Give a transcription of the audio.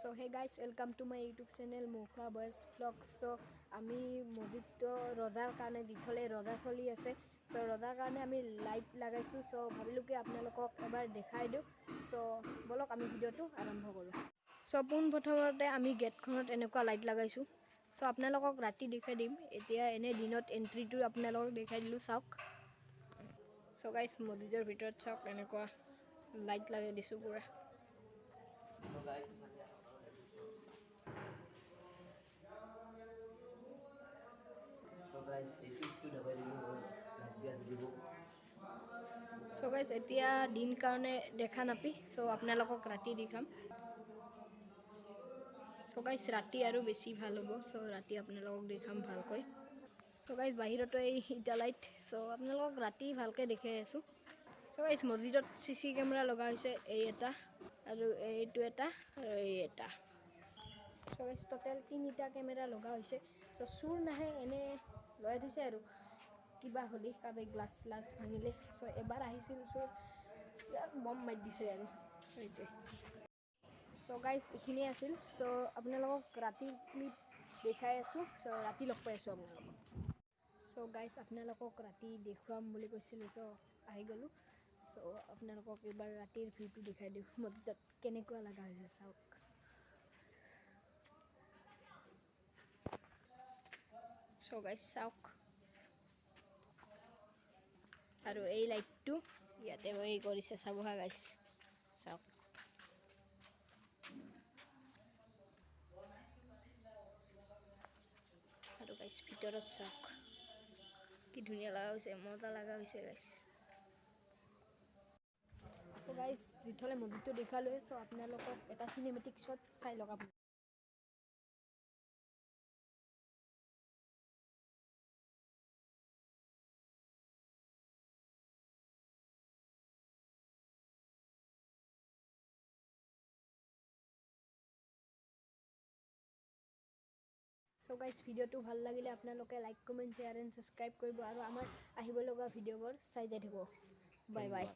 So hey guys, welcome to my YouTube channel Mukha Boys Vlogs. So আমি মসজিদ ৰজাৰ কাৰণে দিথলে ৰজা চলি আছে। So ৰজাৰ কাৰণে আমি লাইট লাগাইছো। So ভাবিলো কি আপোনালোকক এবাৰ দেখাই দিও। So বলক আমি ভিডিওটো আৰম্ভ কৰো। So পোন প্ৰথমতে আমি গেটখনত এনেকুৱা লাইট লাগাইছো। So আপোনালোকক ৰাতি দেখাই দিম। এতিয়া এনে দিনত এন্ট্ৰিটো আপোনালোকক দেখাই দিলো চাওক। So guys মসজিদৰ ভিতৰত চাওক এনেকুৱা লাইট লগাই দিছো পুৰা। So guys এতিয়া দিন কাৰণে দেখা নাপি so আপোনালোকক ৰাতি দেখাম so guys ৰাতি আৰু বেছি ভাল হ'ব so ৰাতি আপোনালোকক দেখাম ভালকৈ so guys বাহিৰতো এই ইটা লাইট so আপোনালোকক ৰাতি ভালকৈ দেখাই আছো so guys মসজিদত সিসি কেমেৰা লগা হৈছে এই এটা আৰু এইটো এটা আৰু এই এটা so guys total 3টা কেমেৰা লগা হৈছে so চুৰ নাহে এনে লৈ দিছে আৰু কিবা হলি কাবে গ্লাস গ্লাস ভাঙিলে সো এবাৰ আহিছিল সো বম মাৰি দিছে আৰু এইটো সো গাইস ইখিনি আছিল সো আপোনালোকক ৰাতি ক্লিপ দেখাই আছো সো ৰাতি লগ পাই আছো আপোনালোকক সো গাইস আপোনালোকক ৰাতি দেখুৱাম বুলি কৈছিল সো আহি গলো সো আপোনালোকক এবাৰ ৰাতিৰ ভিউটো দেখাই দিও মসজিদত কেনেকুৱা লাগা হৈছে চাওক সো গাইস চাওক আৰু এই লাইটটো ইয়াতে মই কৰিছে চাবহা গাইস চাওক আৰু গাইস ভিতৰত চাওক কি ধুনীয়া লাগা হৈছে মজা লাগা হৈছে গাইস সো গাইস জিথলে মসজিদটো দেখালো সো আপোনালোকক এটা সিনেমেটিক শট চাই লগাব So guys ভিডিওটো ভাল লাগিলে আপোনালোকে like comment share and subscribe কৰিব আৰু আমাৰ আহিব লগা ভিডিওবোৰ চাই যাই থাকিব বাই বাই